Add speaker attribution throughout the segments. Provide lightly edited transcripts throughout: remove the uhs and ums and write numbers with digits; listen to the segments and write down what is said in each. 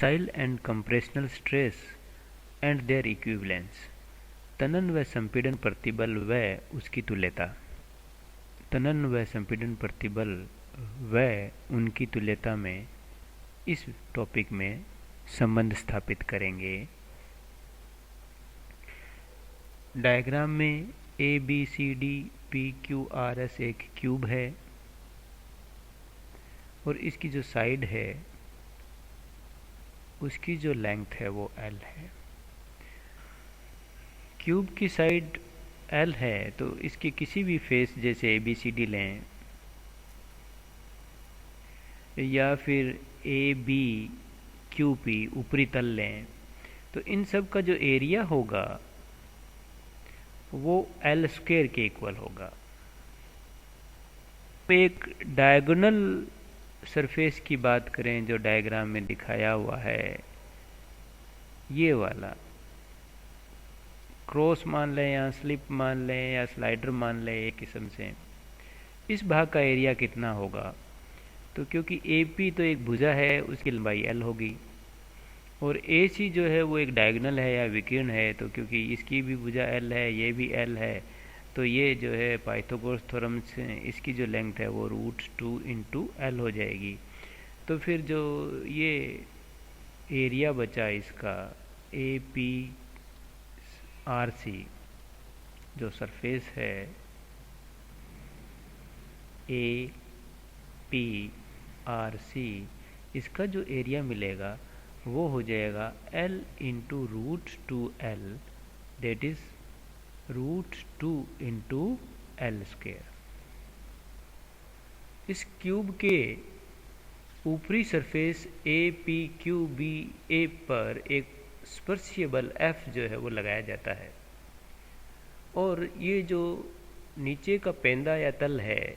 Speaker 1: Tensile and compressional stress and their equivalence. तनन व संपीड़न प्रतिबल व उसकी तुल्यता। तनन व संपीड़न प्रतिबल व उनकी तुल्यता में इस टॉपिक में संबंध स्थापित करेंगे। डायग्राम में A B C D P Q R S एक क्यूब है और इसकी जो साइड है उसकी जो लेंथ है वो L है। क्यूब की साइड L है तो इसके किसी भी फेस जैसे ए बी सी डी लें या फिर ए बी क्यू पी ऊपरी तल लें तो इन सब का जो एरिया होगा वो L स्क्वायर के इक्वल होगा। एक डायगोनल सरफेस की बात करें जो डायग्राम में दिखाया हुआ है, ये वाला क्रॉस मान लें या स्लिप मान लें या स्लाइडर मान लें, एक किस्म से इस भाग का एरिया कितना होगा। तो क्योंकि ए पी तो एक भुजा है उसकी लंबाई L होगी और ए सी जो है वो एक डायगोनल है या विकर्ण है, तो क्योंकि इसकी भी भुजा L है ये भी L है तो ये जो है पाइथागोरस थ्योरम से इसकी जो लेंथ है वो √2 × L हो जाएगी। तो फिर जो ये एरिया बचा इसका ए पी आर सी जो सरफेस है ए पी आर सी, इसका जो एरिया मिलेगा वो हो जाएगा L × √2L, that is √2 × L square. इस क्यूब के ऊपरी surface A P Q B A पर एक स्पर्शीय बल F जो है वो लगाया जाता है और ये जो नीचे का पेंदा या तल है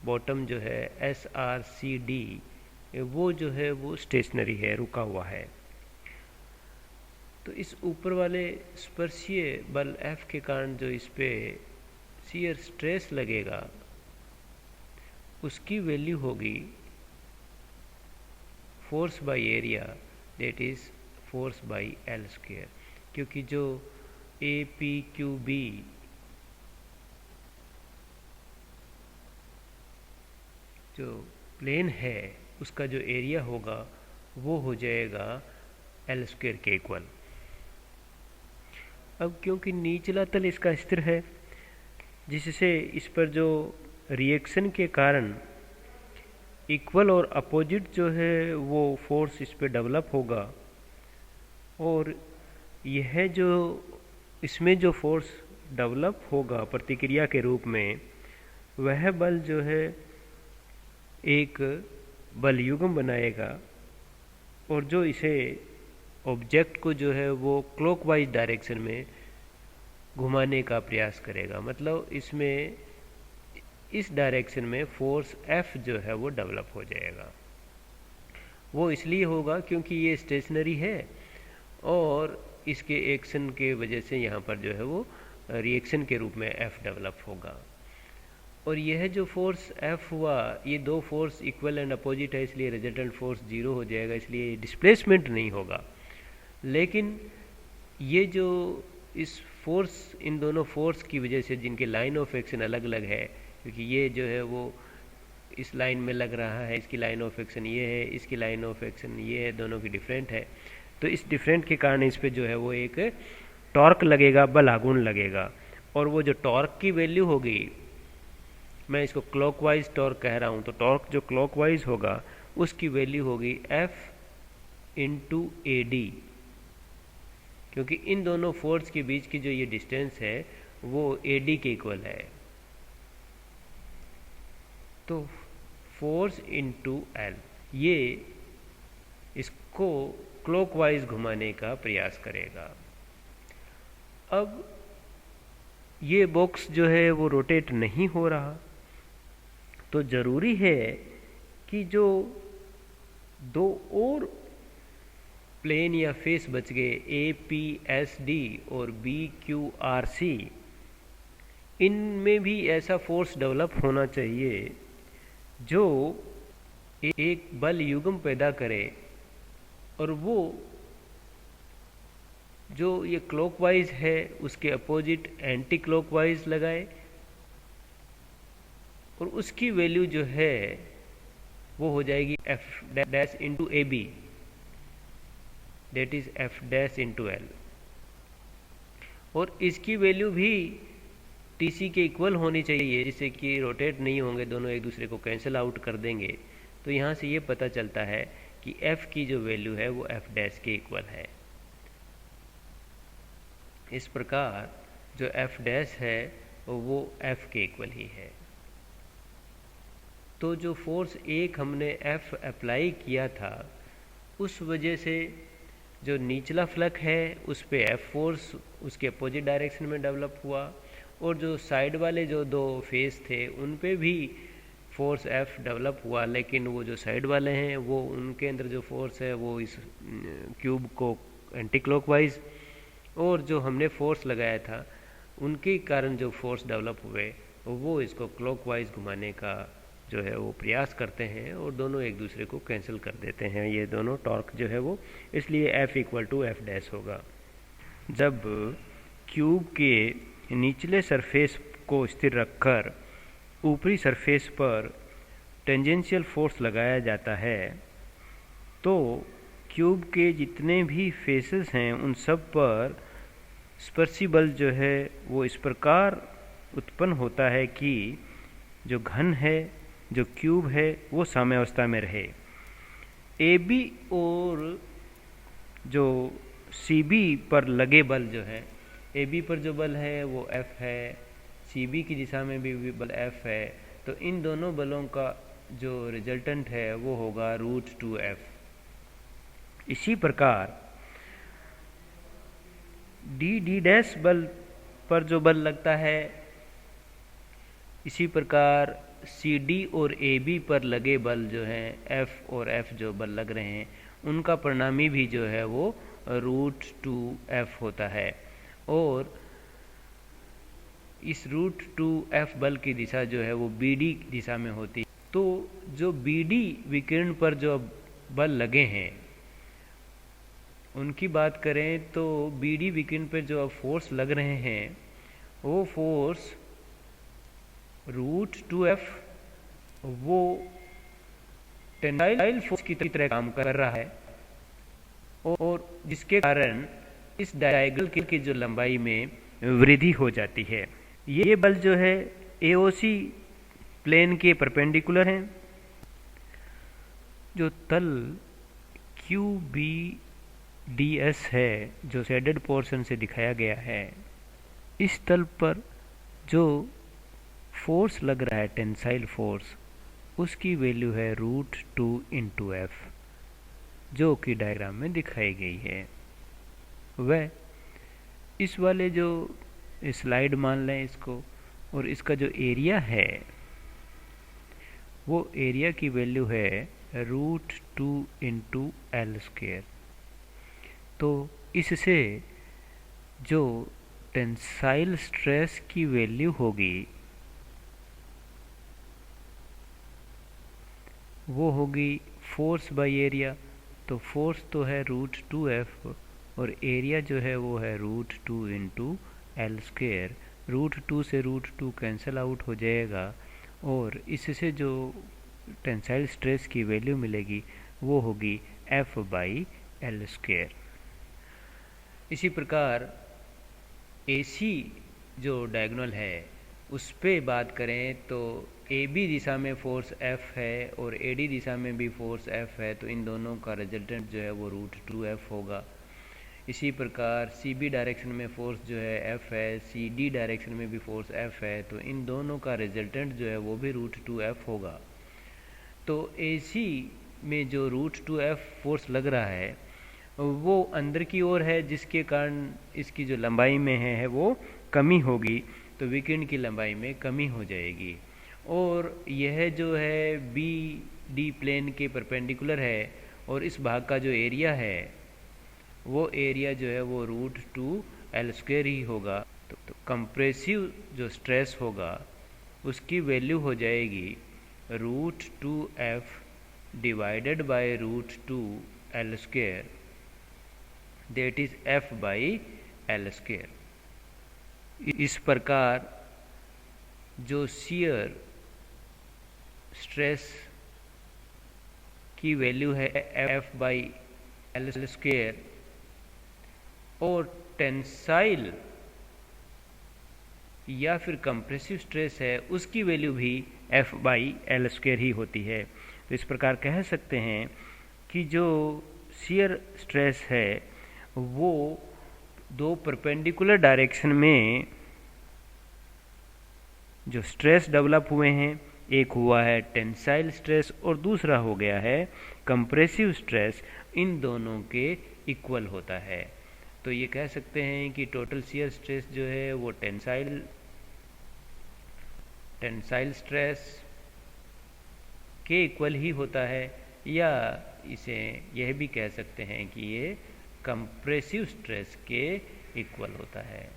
Speaker 1: बॉटम जो है SRCD वो जो है वो स्टेशनरी है, रुका हुआ है। तो इस ऊपर वाले स्पर्शीय बल F के कारण जो इस पे शियर स्ट्रेस लगेगा उसकी वैल्यू होगी force by area, that is force by L square. क्योंकि जो ए पी क्यू बी जो प्लेन है उसका जो एरिया होगा वो हो जाएगा L स्क्वायर के इक्वल। अब क्योंकि निचला तल इसका स्थिर है जिससे इस पर जो रिएक्शन के कारण इक्वल और अपोजिट जो है वो फोर्स इस पे डेवलप होगा और यह जो इसमें जो फोर्स डेवलप होगा प्रतिक्रिया के रूप में वह बल जो है एक बल युग्म बनाएगा और जो इसे ऑब्जेक्ट को जो है वो क्लॉकवाइज डायरेक्शन में घुमाने का प्रयास करेगा। मतलब इसमें इस डायरेक्शन में फोर्स F जो है वो डेवलप हो जाएगा। वो इसलिए होगा क्योंकि ये स्टेशनरी है और इसके एक्शन के वजह से यहाँ पर जो है वो रिएक्शन के रूप में F डेवलप होगा। और यह जो फोर्स F हुआ ये दो फोर्स इक्वल एंड अपोजिट है इसलिए रिजल्टेंट फोर्स 0 हो जाएगा, इसलिए डिस्प्लेसमेंट नहीं होगा। लेकिन ये जो इस फोर्स इन दोनों फोर्स की वजह से जिनके लाइन ऑफ एक्शन अलग अलग है, क्योंकि ये जो है वो इस लाइन में लग रहा है, इसकी लाइन ऑफ एक्शन ये है, इसकी लाइन ऑफ एक्शन ये है, दोनों की डिफरेंट है। तो इस डिफरेंट के कारण इस पे जो है वो एक टॉर्क लगेगा, बल आघूर्ण लगेगा और वो जो टॉर्क की वैल्यू होगी, मैं इसको क्लॉकवाइज टॉर्क कह रहा हूँ, तो टॉर्क जो क्लॉकवाइज होगा उसकी वैल्यू होगी F × AD, क्योंकि इन दोनों फोर्स के बीच की जो ये डिस्टेंस है वो AD के इक्वल है। तो फोर्स × L ये इसको क्लॉकवाइज घुमाने का प्रयास करेगा। अब ये बॉक्स जो है वो रोटेट नहीं हो रहा, तो जरूरी है कि जो दो और प्लेन या फेस बच गए APSD और BQRC, इनमें भी ऐसा फोर्स डेवलप होना चाहिए जो एक बल युग्म पैदा करे और वो जो ये क्लॉकवाइज है उसके अपोजिट एंटी क्लॉकवाइज लगाए और उसकी वैल्यू जो है वो हो जाएगी F dash into A B, that is F dash into L. और इसकी वैल्यू भी टीसी के इक्वल होनी चाहिए, जिससे कि रोटेट नहीं होंगे, दोनों एक दूसरे को कैंसिल आउट कर देंगे। तो यहाँ से ये पता चलता है कि एफ की जो वैल्यू है वो एफ डैश के इक्वल है। इस प्रकार जो एफ डैश है वो एफ के इक्वल ही है। तो जो फोर्स एक हमने एफ अप्लाई किया था, उस वजह से जो निचला फ्लक है उस पे एफ फोर्स उसके अपोजिट डायरेक्शन में डेवलप हुआ, और जो साइड वाले जो दो फेस थे उन पे भी फोर्स एफ डेवलप हुआ, लेकिन वो जो साइड वाले हैं वो उनके अंदर जो फोर्स है वो इस क्यूब को एंटी क्लॉकवाइज, और जो हमने फोर्स लगाया था उनके कारण जो फोर्स डेवलप हुए वो इसको क्लॉकवाइज घुमाने का जो है वो प्रयास करते हैं, और दोनों एक दूसरे को कैंसिल कर देते हैं ये दोनों टॉर्क जो है वो। इसलिए F equal to F dash होगा। जब क्यूब के निचले सरफेस को स्थिर रखकर ऊपरी सरफेस पर टेंजेंशियल फोर्स लगाया जाता है, तो क्यूब के जितने भी फेसेस हैं उन सब पर स्पर्शी बल जो है वो इस प्रकार उत्पन्न होता है कि जो घन है, जो क्यूब है, वो साम्यावस्था में रहे। ए बी और जो सी बी पर लगे बल जो है, ए बी पर जो बल है वो एफ है, सी बी की दिशा में भी बल एफ है, तो इन दोनों बलों का जो रिजल्टेंट है वो होगा √2F। इसी प्रकार डी डैश बल पर जो बल लगता है, इसी प्रकार सी डी और ए बी पर लगे बल जो हैं, एफ और एफ जो बल लग रहे हैं, उनका परिणामी भी जो है वो √2F होता है। और इस √2F बल की दिशा जो है वो बी डी दिशा में होती है। तो जो बी डी विकिरण पर जो बल लगे हैं उनकी बात करें तो बी डी विकिरण पर जो फोर्स लग रहे हैं वो फोर्स √2F वो टेंसाइल फोर्स की तरह काम कर रहा है, और जिसके कारण इस डायगोनल की जो लंबाई में वृद्धि हो जाती है। ये बल जो है AOC प्लेन के परपेंडिकुलर हैं। जो तल QBDS है जो शेडेड पोर्शन से दिखाया गया है, इस तल पर जो फोर्स लग रहा है टेंसाइल फोर्स, उसकी वैल्यू है √2 F, जो कि डायग्राम में दिखाई गई है। वह इस वाले जो स्लाइड मान लें इसको, और इसका जो एरिया है वो एरिया की वैल्यू है √2 L²। तो इससे जो टेंसाइल स्ट्रेस की वैल्यू होगी वो होगी फोर्स बाय एरिया। तो फोर्स तो है √2F और एरिया जो है वो है √2 L²। √2 से √2 कैंसिल आउट हो जाएगा, और इससे जो टेंसाइल स्ट्रेस की वैल्यू मिलेगी वो होगी F/L²। इसी प्रकार AC जो डायगोनल है उस पे बात करें तो AB दिशा में फोर्स F है और AD दिशा में भी फोर्स F है, तो इन दोनों का रिजल्टेंट जो है वो √2F होगा। इसी प्रकार CB डायरेक्शन में फोर्स जो है F है, CD डायरेक्शन में भी फोर्स F है, तो इन दोनों का रिजल्टेंट जो है वो भी √2F होगा। तो AC में जो √2F फोर्स लग रहा है वो अंदर की ओर है, जिसके कारण इसकी जो लंबाई में है वो कमी होगी, तो विकिरण की लंबाई में कमी हो जाएगी। और यह जो है BD प्लेन के परपेंडिकुलर है, और इस भाग का जो एरिया है वो एरिया जो है वो √2 L² ही होगा। तो कंप्रेसिव जो स्ट्रेस होगा उसकी वैल्यू हो जाएगी √2F divided by √2 L square, that is F by L square। इस प्रकार जो शियर स्ट्रेस की वैल्यू है F बाई एल स्क्वेयर और टेंसाइल या फिर कंप्रेसिव स्ट्रेस है उसकी वैल्यू भी F बाई एल स्क्वेयर ही होती है। तो इस प्रकार कह सकते हैं कि जो शियर स्ट्रेस है वो दो परपेंडिकुलर डायरेक्शन में जो स्ट्रेस डेवलप हुए हैं, एक हुआ है टेंसाइल स्ट्रेस और दूसरा हो गया है कंप्रेसिव स्ट्रेस, इन दोनों के इक्वल होता है। तो ये कह सकते हैं कि टोटल शियर स्ट्रेस जो है वो टेंसाइल स्ट्रेस के इक्वल ही होता है, या इसे यह भी कह सकते हैं कि ये कंप्रेसिव स्ट्रेस के इक्वल होता है।